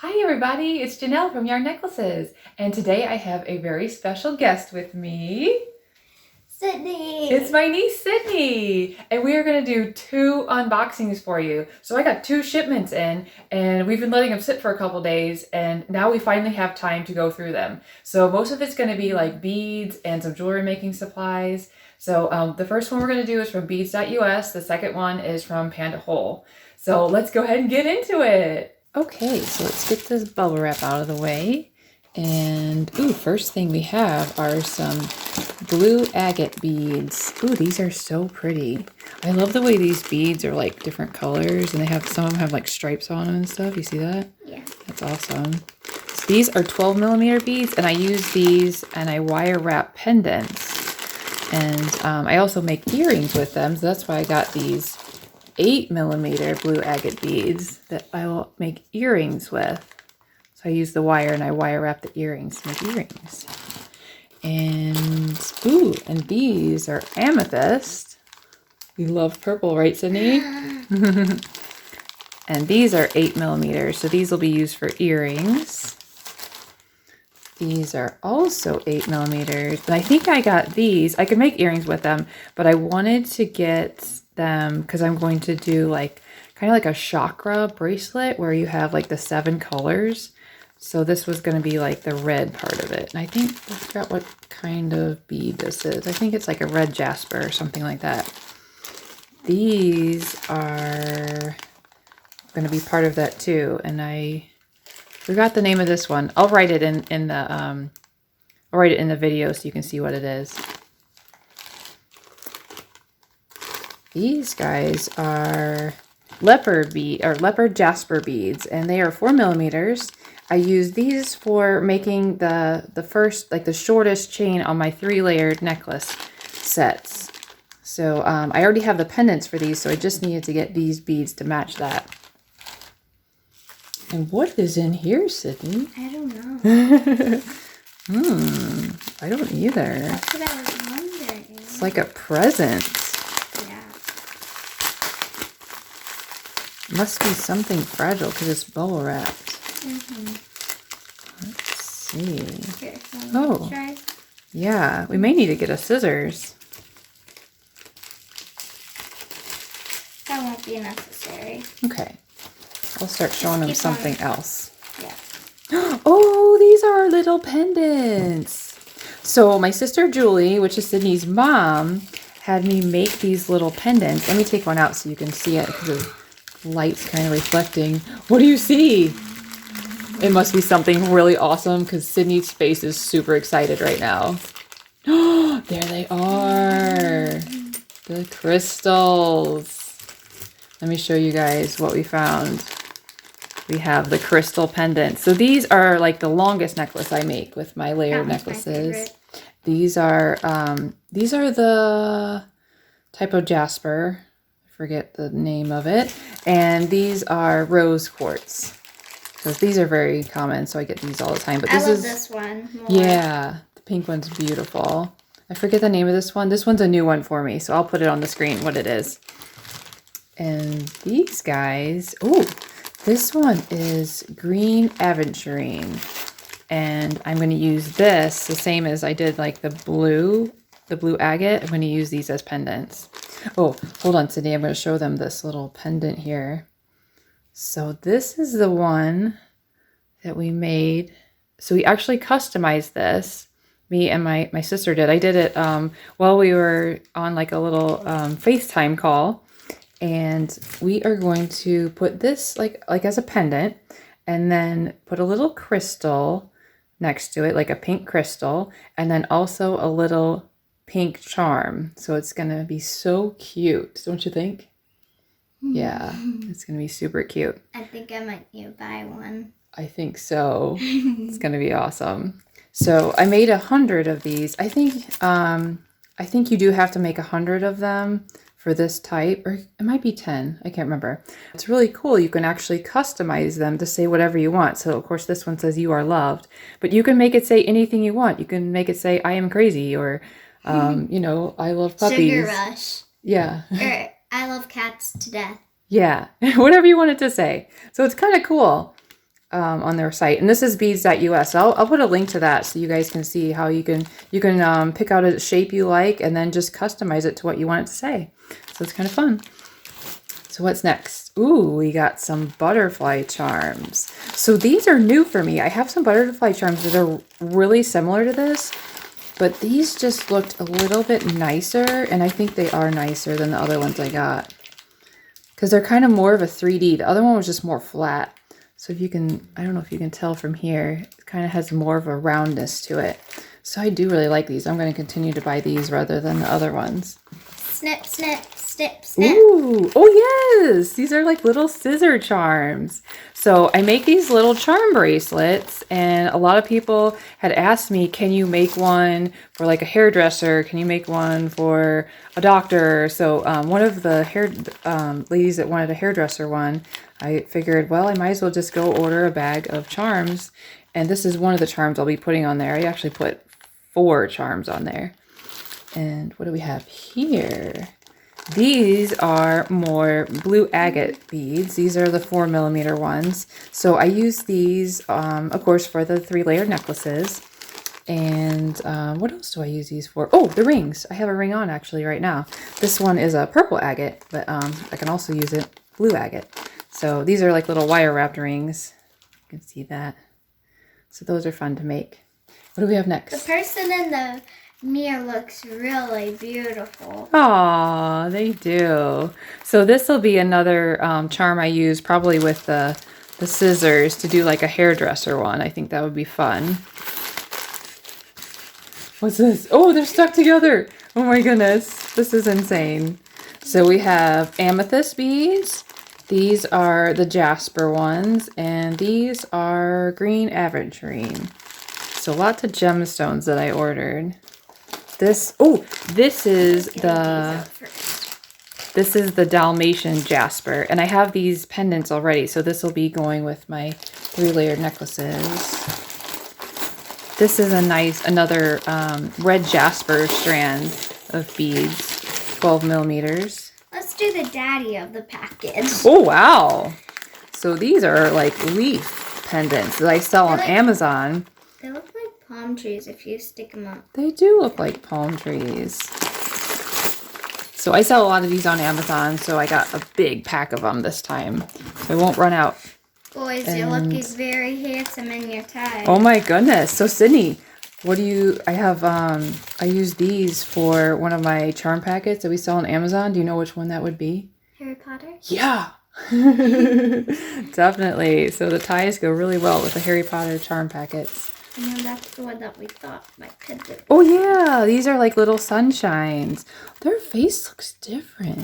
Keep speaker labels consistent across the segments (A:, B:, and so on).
A: Hi everybody, it's Janelle from Yarn Necklaces, and today I have a very special guest with me.
B: Sydney!
A: It's my niece Sydney, and we are going to do 2 unboxings for you. So I got 2 shipments in, and we've been letting them sit for a couple days, and now we finally have time to go through them. So most of it's going to be like beads and some jewelry making supplies. So the first one we're going to do is from beads.us, the second one is from PandaWhole. So let's go ahead and get into it. Okay, so let's get this bubble wrap out of the way. And, ooh, first thing we have are some blue agate beads. Ooh, these are so pretty. I love the way these beads are like different colors, and they have, some of them have like stripes on them and stuff. You see that?
B: Yeah.
A: That's awesome. So these are 12 millimeter beads, and I use these and I wire wrap pendants. And I also make earrings with them, so that's why I got these 8 millimeter blue agate beads that I will make earrings with. So I use the wire and I wire wrap the earrings to make earrings. And, ooh, and these are amethyst. We love purple, right, Sydney? And these are 8 millimeters, so these will be used for earrings. These are also 8 millimeters, and I think I got these. I could make earrings with them, but I wanted to get them because I'm going to do like kind of like a chakra bracelet where you have like the 7 colors. So this was going to be like the red part of it. And I think, I forgot what kind of bead this is. I think it's like a red Jasper or something like that. These are going to be part of that too. And I forgot the name of this one. I'll write it in the video so you can see what it is. These guys are leopard Jasper beads, and they are 4 millimeters. I use these for making the first, like the shortest chain on my 3-layered necklace sets. So I already have the pendants for these, so I just needed to get these beads to match that. And what is in here, Sydney?
B: I don't know.
A: I don't either.
B: That's what I was wondering.
A: It's like a present.
B: Yeah.
A: Must be something fragile because it's bubble wrapped. Let's see.
B: Here,
A: oh,
B: try?
A: Yeah, we may need to get a scissors.
B: That won't be necessary.
A: Okay, I'll start showing them something else.
B: Yeah.
A: Oh, these are our little pendants. So my sister Julie, which is Sydney's mom, had me make these little pendants. Let me take one out so you can see it because the light's kind of reflecting. What do you see? It must be something really awesome because Sydney's face is super excited right now. Oh, there they are. The crystals. Let me show you guys what we found. We have the crystal pendants. So these are like the longest necklace I make with my layered necklaces. These are the type of Jasper. I forget the name of it. And these are rose quartz. Because these are very common, so I get these all the time. But this
B: I love this one more.
A: Yeah, the pink one's beautiful. I forget the name of this one. This one's a new one for me, so I'll put it on the screen what it is. And these guys, oh, this one is green aventurine. And I'm going to use this the same as I did like the blue agate. I'm going to use these as pendants. Oh, hold on, Sydney. I'm going to show them this little pendant here. So this is the one that we made. So we actually customized this. Me and my sister did. I did it while we were on like a little FaceTime call. And we are going to put this like as a pendant and then put a little crystal next to it, like a pink crystal, and then also a little pink charm. So it's going to be so cute, don't you think? Yeah, it's going to be super cute.
B: I think I might need to buy one.
A: I think so. It's going to be awesome. So I made 100 of these. I think you do have to make 100 of them for this type, or it might be 10. I can't remember. It's really cool. You can actually customize them to say whatever you want. So of course this one says you are loved, but you can make it say anything you want. You can make it say I am crazy, or you know, I love puppies.
B: Sugar rush.
A: Yeah.
B: Or I love cats to death.
A: Yeah, whatever you want it to say. So it's kind of cool. on their site. And this is beads.us. So I'll put a link to that so you guys can see how you can pick out a shape you like and then just customize it to what you want it to say. So it's kind of fun. So what's next? Ooh, we got some butterfly charms. So these are new for me. I have some butterfly charms that are really similar to this, but these just looked a little bit nicer, and I think they are nicer than the other ones I got. Because they're kind of more of a 3D. The other one was just more flat. So if you can, I don't know if you can tell from here, it kind of has more of a roundness to it. So I do really like these. I'm going to continue to buy these rather than the other ones.
B: Snip, snip, snip, snip.
A: Ooh, oh yes, these are like little scissor charms. So I make these little charm bracelets, and a lot of people had asked me, can you make one for like a hairdresser? Can you make one for a doctor? So one of the ladies that wanted a hairdresser one, I figured, well, I might as well just go order a bag of charms. And this is one of the charms I'll be putting on there. I actually put 4 charms on there. And what do we have here? These are more blue agate beads. These are the 4mm ones. So I use these, of course, for the 3-layered necklaces. And what else do I use these for? Oh, the rings. I have a ring on actually right now. This one is a purple agate, but I can also use it blue agate. So these are like little wire wrapped rings. You can see that. So those are fun to make. What do we have next?
B: The person in the mirror looks really beautiful.
A: Aw, they do. So this will be another charm I use probably with the scissors to do like a hairdresser one. I think that would be fun. What's this? Oh, they're stuck together. Oh my goodness. This is insane. So we have amethyst beads. These are the Jasper ones. And these are green aventurine. So lots of gemstones that I ordered. This is the Dalmatian Jasper, and I have these pendants already, so this will be going with my 3-layered necklaces. This is another red Jasper strand of beads, 12mm.
B: Let's do the daddy of the package.
A: Oh wow! So these are like leaf pendants that I sell on Amazon.
B: They look like palm trees if you stick them up.
A: They do look like palm trees. So I sell a lot of these on Amazon, so I got a big pack of them this time. So I won't run out.
B: Boys, you're looking very handsome in your tie.
A: Oh my goodness. So Sydney, what do you, I use these for one of my charm packets that we sell on Amazon. Do you know which one that would be?
B: Harry Potter?
A: Yeah. Definitely. So the ties go really well with the Harry Potter charm packets.
B: And then that's the one that we thought might could do.
A: Oh yeah, these are like little sunshines. Their face looks different.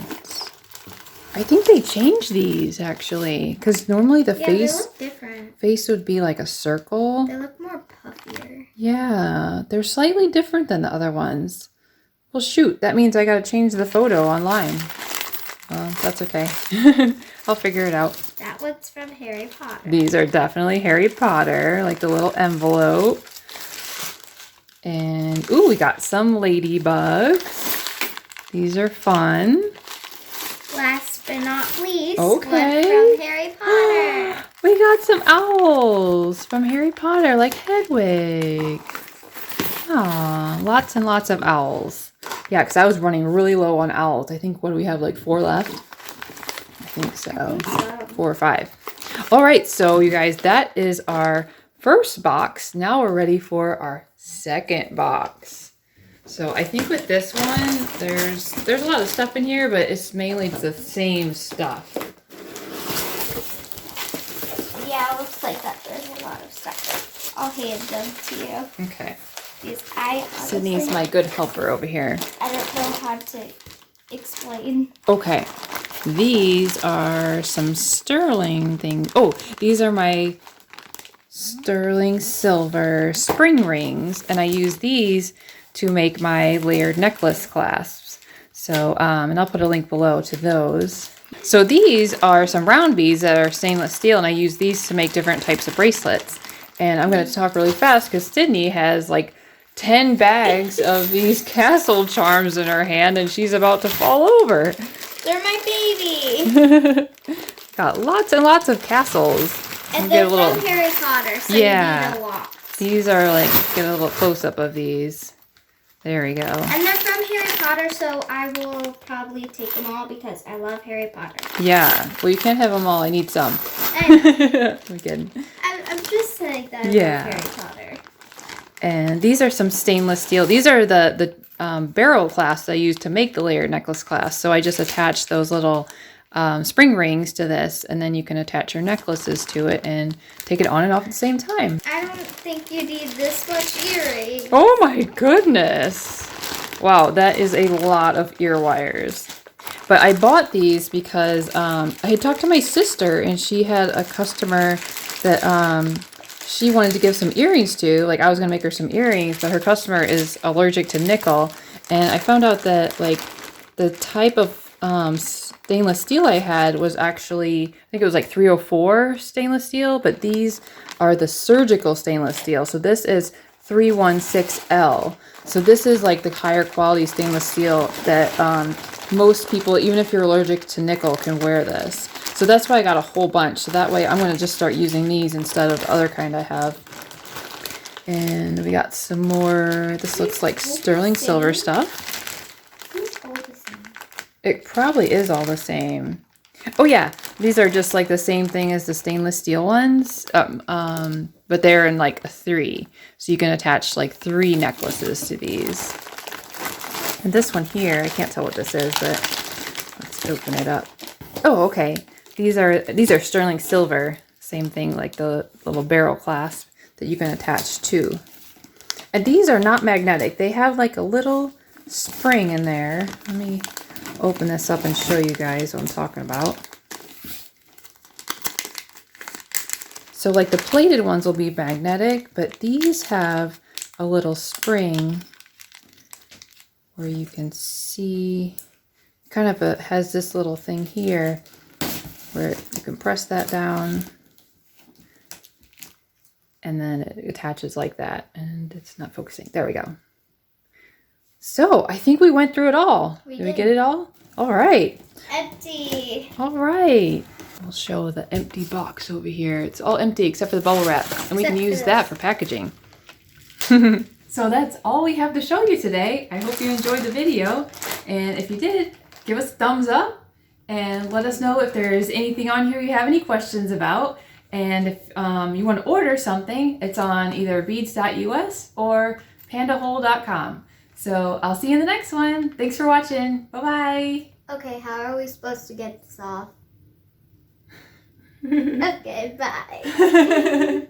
A: I think they changed these actually, because normally the
B: They look different.
A: face would be like a circle.
B: They look more puffier.
A: Yeah, they're slightly different than the other ones. Well, shoot, that means I gotta change the photo online. Well, that's okay. I'll figure it out.
B: That one's from Harry Potter.
A: These are definitely Harry Potter, like the little envelope. And, ooh, we got some ladybugs. These are fun.
B: Last but not least,
A: Okay.
B: one from Harry Potter.
A: We got some owls from Harry Potter, like Hedwig. Aw, lots and lots of owls. Yeah, because I was running really low on owls. I think, what do we have, like 4 left? I think so. 4 or 5. All right, so you guys, that is our first box. Now we're ready for our second box. So I think with this one, there's a lot of stuff in here, but it's mainly the same stuff.
B: Yeah, it looks like that. There's a lot of stuff. I'll hand them to you.
A: Okay.
B: These,
A: Sydney's my good helper over here.
B: I don't know how to explain.
A: Okay. These are some sterling things. Oh, these are my sterling silver spring rings, and I use these to make my layered necklace clasps. So, and I'll put a link below to those. So these are some round beads that are stainless steel, and I use these to make different types of bracelets. And I'm going to talk really fast because Sydney has like 10 bags of these castle charms in her hand, and she's about to fall over.
B: They're my baby.
A: Got lots and lots of castles.
B: And
A: get
B: they're
A: a little.
B: from Harry Potter, so
A: Yeah.
B: you need a lot.
A: These are like, get a little close up of these. There we go.
B: And they're from Harry Potter, so I will probably take them all because I love Harry Potter.
A: Yeah. Well, you can't have them all. I need some.
B: I'm
A: I'm kidding.
B: just saying that I
A: Yeah.
B: love Harry Potter.
A: And these are some stainless steel. These are the barrel clasps I used to make the layered necklace clasp. So I just attached those little spring rings to this, and then you can attach your necklaces to it and take it on and off at the same time.
B: I don't think you need this much earring.
A: Oh my goodness. Wow, that is a lot of ear wires. But I bought these because I had talked to my sister, and she had a customer that she wanted to give some earrings to. Like, I was going to make her some earrings, but her customer is allergic to nickel. And I found out that, like, the type of stainless steel I had was actually, I think it was like 304 stainless steel, but these are the surgical stainless steel. So this is 316L. So this is like the higher quality stainless steel that most people, even if you're allergic to nickel, can wear this. So that's why I got a whole bunch. So that way I'm going to just start using these instead of the other kind I have. And we got some more, this looks like sterling silver stuff. It probably is all the same. Oh yeah, these are just like the same thing as the stainless steel ones, but they're in like a 3. So you can attach like 3 necklaces to these. And this one here, I can't tell what this is, but let's open it up. Oh, okay. These are sterling silver. Same thing, like the little barrel clasp that you can attach to. And these are not magnetic. They have like a little spring in there. Let me open this up and show you guys what I'm talking about. So like the plated ones will be magnetic, but these have a little spring where you can see kind of has this little thing here where you can press that down and then it attaches like that, and it's not focusing. There we go. So I think we went through it all. Did we get it all? All right.
B: Empty.
A: All right. We'll show the empty box over here. It's all empty except for the bubble wrap, and we can use that for packaging. So that's all we have to show you today. I hope you enjoyed the video, and if you did, give us a thumbs up and let us know if there's anything on here you have any questions about. And if you want to order something, it's on either beads.us or PandaWhole.com. So I'll see you in the next one. Thanks for watching. Bye-bye.
B: Okay, how are we supposed to get this off? Okay, bye.